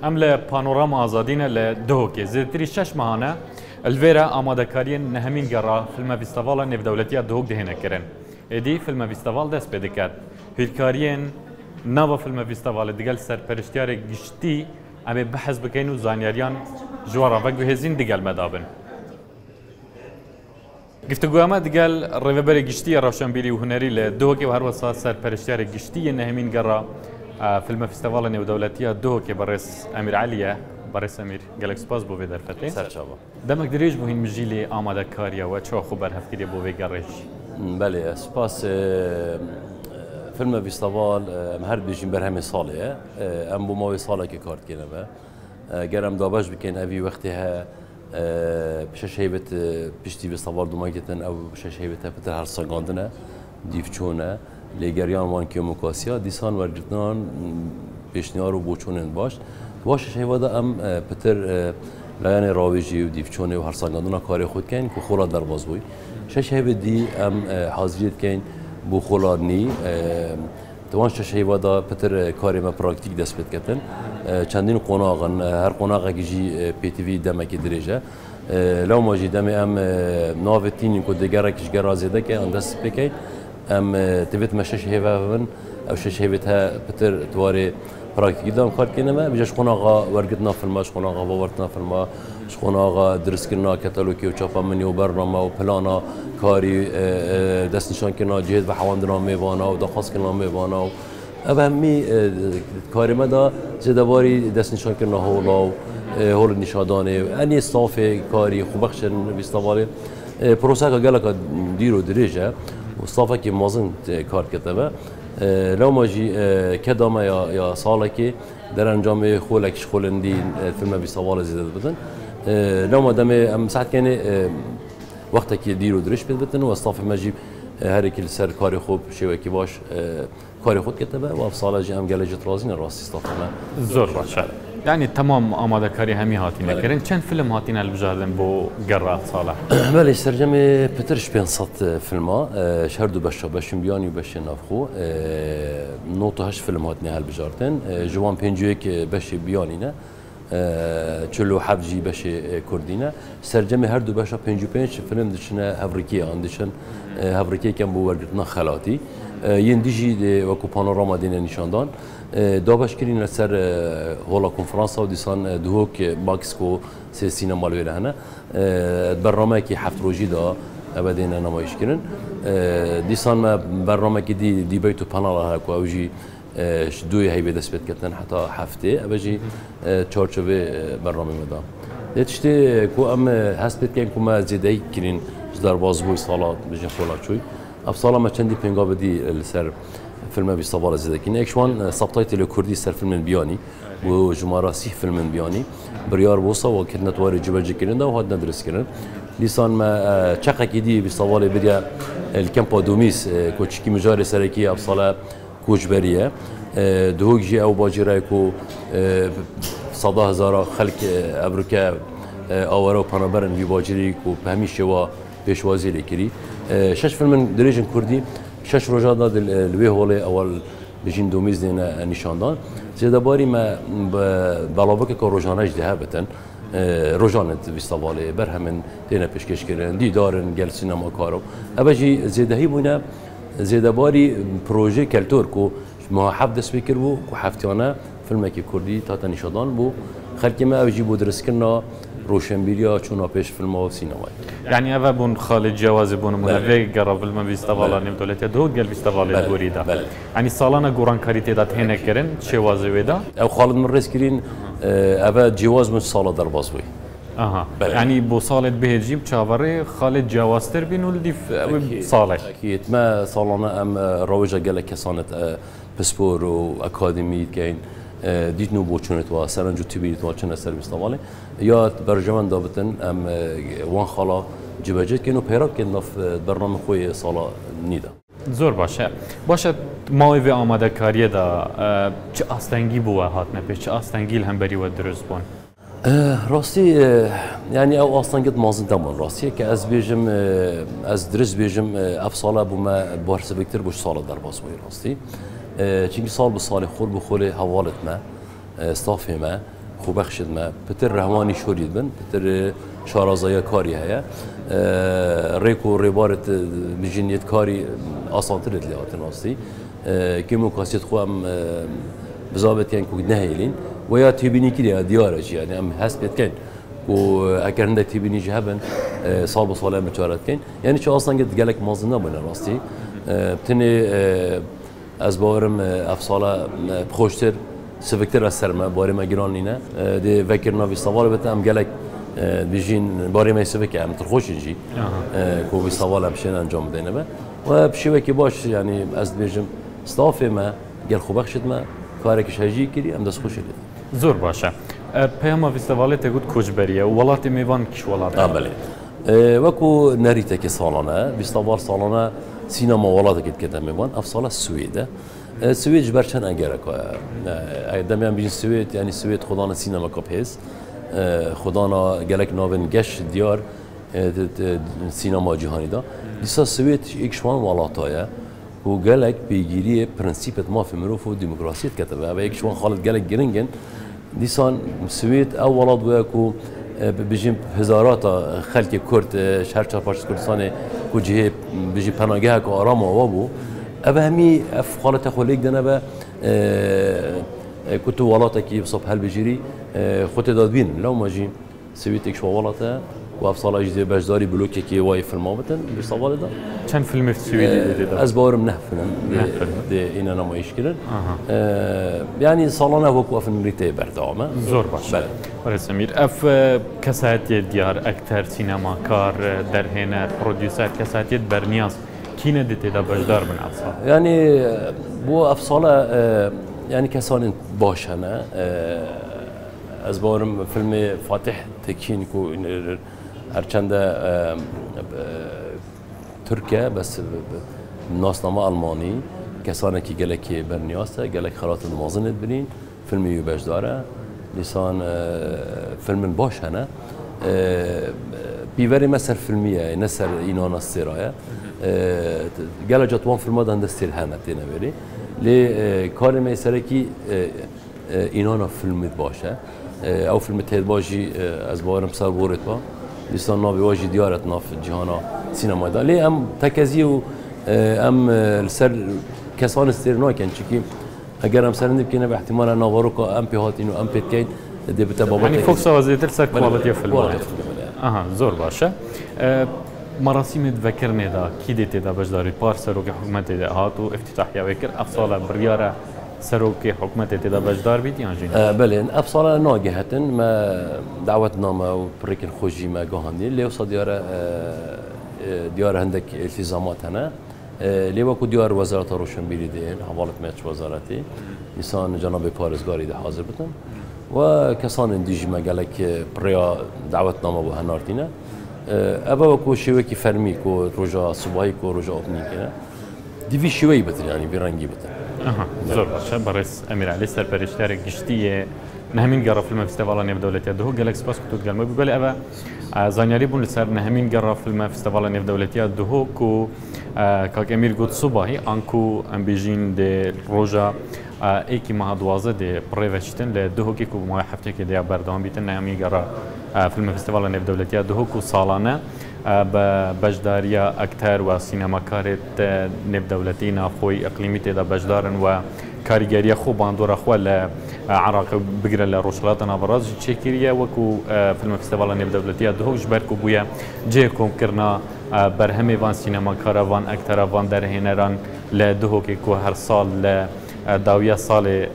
ام ل پانوراما آزادینه ل دوکی زیاتری شش ماهانه الویرا آماده کارین نهمین گرا فیلم فیستیوال نو دولتی دوک دهنه کرن. ادی فیلم فیستیوال دست پیدا کرد. هیرکارین نو فیلم فیستیوال دیگل سرپرستیار گشتی ام بحث بکن و زانیاریان جوارا وقت بهزین دیگل مدابن. گفتگو ما دیگل ریوبر گشتی روشنبیری و هنری ل دوکی و هر وسط سرپرستیار گشتی نهمین گرا فيلم فيستيفال نيو دولتية دوكي برئيس أمير عليا برئيس أمير قالك سباس بوفي در فتي سرچاوا دمك دريج بوهين مجيلي آماده كاريا وشو خبر هفكري بوفي قريش بله سپاس فيلم فيستيفال هر بيجين برهم ساله ام بو ماوي ساله که کارت کنه با گرم دابش بکن اوی وقتها بشش هیبت پشتی فيستيفال دوما گتن او بشش هیبت فتر هر ساگاندنه دیفچونه لگریان وان که مکاسیا دیسان ورجتنان پیشنیار و بوچونن باش شیوادا ام پتر لایان راویجی و دیفچونه و هر سانگاندونا کاری خود کن که خورا در باز بوی شیوه دی ام حاضریت کن بو خورانی توان شیوادا پتر کاری ما پراکتیک دست بد کتن چندین قناغن هر قناغی جی پی تی وی دمکی درجه لو ماجی دم ام نافتین کو دیگر کش گرازیده که اندست بکی ام تبت مشش هيفافن او شش هيبتها بتر تواري براكتيك دام كار كينما بيجاش قناغا ورقتنا في الماء قناغا وورتنا في الماء قناغا درسكنا كتالوكي وشافا مني وبرنامج وبلانا كاري دست نشان كنا جهد بحواندنا ميوانا ودخاص كنا ميوانا أهمي كاري مدا زدواري دست نشان كنا هولا هول النشاداني أني صافي كاري خبخشن بيستواري بروساكا قالك ديرو درجة مصطفى كي مازن کار كتبه لو ماجي كدامه يا صالكي در انجام خولكش خولندي فيلم بيصوال زيادة بدن لو ما دام ام ساعت كان وقتك يديروا درش بدن وصافي ماجي هريك السر كاري خوب شوكي باش كاري خود كتبه وافصاله جي ام جلجت رازين الراس استافنا زور باشه يعني تمام آماده کاری همی هاتین کردن چند فیلم هاتین البجادن بو قرات صالح بله سرجمه پترش بين صد فيلما شهر دو بشن بياني وبش نافخو نوتو هش فيلم هاتني هالبجارتن جوان بينجويك بش بيانينا چلو حبجي بش كردينا سرجمه هر دو بشا بينجو فيلم دشنا هفريكيا عندشن هفريكيا كان بو ورقتنا خلاتي ينديجي وكو بانوراما دينا نشاندان دابش كرين لسر هولا كونفرنسا وديسان دوك ماكسكو سي سينما لويل هنا برنامج كي حفت روجي دا ابدينا نمايش كرن ديسان ما برنامج دي بيتو بانال هكو اوجي دوي هي بدس كتن حتى حفته ابجي تشارشوي برنامج مدا دتشتي كو ام هست كان كما زيداي كرين جدار بازبوي صالات بجي خولا شوي افصاله ما چندي بينغا بدي السر فيلم بيستوال زيدكين اكشوان سبتايتل الكردي سر فيلم بياني وجمارة سي فيلم بياني بريار بوصا وكنا تواري جبل كرندا وهاد ندرس كرن لسان ما تشقق دي بيستوال بريا الكامبو دوميس كوتشكي مجاري سركي افصاله كوجبريه دوك جي او باجيرايكو صدا هزار خلق ابركا اورو بانابرن في باجيريكو بهميشوا بيشوازي لكري شش فيلم دريجن كردي شش روجادا الوي هولي اول بجين دوميز دينا نشاندان زيدا باري ما بلاوك كروجانج دهبتن روجانت بيستوالي برهمن دينا بيشكش كرن دي دارن جل سينما كارو ابجي زيدا هي بونا زيدا باري بروجي كالتور كو ما حب دس فكر بو كو حفتيانا فيلم كي كردي تاتا نشاندان بو خلق ما اوجي بو درس كنا روشنبیریا چونا پیش فیلم و سینمایی. یعنی اوه بون خالد جوازی بون منوی قرب فیلم بیستوالا نیم دولتی دو گل بیستوالا گوریدا. یعنی سالانه گوران کاریتی داد هنگ کرن چه وازی ویدا؟ او خالد مرس کرین اوه جواز من سالا در باز بوی. آها. یعنی بو سالت بهجیم چاوره خالد جوازتر بینول دیف ساله. اکید ما سالانه ام روجا گله کسانت پسپور و اکادمی کین دیت نو بوچونت و سرنجو تبیت و چند سر بیستواله یا برجمان دابتن ام وان خالا جبهت کنو پیراب کن نف برنامه خوی سالا نیدا. زور باشه ماوی و آماده کاریه دا چه آستنگی بوه هات نپیش چه آستنگی هم بری و درست بون؟ راستی یعنی او آستنگت مازن تمام راستی که از بیجم از درست بیجم افساله بوم بارس بکتر بوش سال در باز بوی راستی چون سال به سال خور بخوره حوالت ما استافی ما خوبخشد ما بتر رهوانی شورید بن بتر شارازایا کاری هیا ریکو ریبارت بجنیت کاری آسانترت لیات ناستی که مکاسیت خوام بزابط کن که نهیلین و یا تبینی کلی دیارش یعنی هم هست بید کن و اگر هنده تبینی جهبن سال به سال هم بچارت کن یعنی چه اصلا قد گلک مازن نبونه راستی بتنی از باورم افساله بخوشتر سفکتر از سرما باری ما گران نینه دی وکر نوی سوال بتم گلک بیشین باری ما سفکه هم ترخوش اینجی که بی سوال همشین انجام دینه به و بشیوه که باش یعنی از بیشم استاف ما گل خوبخشت ما کارکش هجی کری هم دست خوشی لید زور باشه پیام فستیوالی تگود کجبریه و ولات میوان کش ولات بله وکو نریته که سالانه بیستوار سالانه سینما ولاته که میوان افساله سویده سوید جبر چند انگاره که دمیان بیشتر سوید یعنی سوید خدانا سینما کپیز خدانا گلک ناون گش دیار سینما جهانی دا لیسا سوید یک شوان ولاتایه و گلک بیگیری پرنسیپت ما فی مروف و دموکراسیت کتبه و یک شوان خالد گلک گرینگن لیسان سوید اولاد ویا کو بجیم هزارات خلک کرد شهر چهارپاش کردستان کجیه بجی پناهگاه که آرام آوابو أبا همي أفقالة خليك دنا با كنت ولاتا كي بصب هالبجري خدت دادبين لو ما جي سويتك شو ولاتا وأفصل أجزاء بجداري بلوكي كي واقف المابتن بصوالة ده كان فيلم في السويد أزبارم نهفنا ده إن أنا ما يشكلن يعني صالنا وقف نريته بردعمة زور باش بله سمير أف كساتي ديار أكتر سينما كار درهنا بروديوسر كساتي برنياس كينا ديتي دا بجدار من أفصال يعني بو أفصالة يعني كسان باشنا أزبارم فيلم فاتح تكين كو هرچند تركيا بس ناسنامه ألماني كسانه كي جلك برنياسته جلك خلاط المازنت برين فيلم يباش داره لسان فيلم باش هنا بيوري مثل فيلمية نسر إينانا السرايا جل جاتوان فيلم هذا هندستير هنا تنابري ل كار ميسركي إينانا فيلم باشه أو فيلم تهد باجي از بارم سر بورت با لسان نابي واجي ديارتنا في جهانا سينما دا ليه أم تكازيو أم السر كسان استيرنا كان شكي اگر هم سرنده بکنه به احتمال ناواروکا ام پی هاتین و ام پی کین دی بتا بابا یعنی فوکس وزیتر سر کوالتی فیلم آها زور باشه مراسم تذكرني دا كي دا بجداري بار سروك حكومة دا هاتو افتتاحية وكر أفصال بريارة سروك حكومة دا بجدار بيت يعني بله أفصال ناجحة ما دعوتنا ما وبريكن خوجي ما جهاني اللي وصل ديار عندك التزامات هنا اللي وكو ديار وزارة روشنبيلي دين حوالة ماتش وزارتي نسان جناب بارزگاری ده حاضر بتن وكسان ديجي ما قالك بريا دعوتنا ما بهنارتينا أبا وكو شوي كي فرمي كو رجا صباحي كو رجا أبني كنا دي في شوي بتر يعني برنجي بتر زور باشه برس أمير علي سرپرشتر گشتیه نهمین گرا فیلم فستیوال نف دولتی ده گلکس پاس کتود گلم بگل أبا زانیاری بون لسر نهمین گرا فیلم فستیوال نف دولتی ده کو کاک امیر گفت صباحی آنکو ام بیجین ده رجا ایکی ماه دوازه ده پرویشتن لده کی کو ماه هفته که ده بردام بیتن نهمین گرا فیلم فستیوال نف دولتی ده کو سالانه بجداريا أكتر وسينماكارت نف دولتي نافوي إقليمي تدا بجدارن وكاريجريا خو باندورا خو عراق بقرا لروشلاتنا براز تشكيريا وكو فيلم فستيفال نف دولتي دهوك جبركو بويا جيكم كرنا برهمي وان سينماكارا وان أكتر وان درهنران لدهوك كو هر سال داوية صالة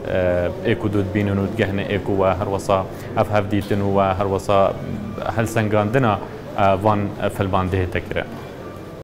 إيكو دود بينو جهنة إيكو وهر وصا أفهف ديتن وهر وصا هل سنغاندنا وان فيلمان ده تكره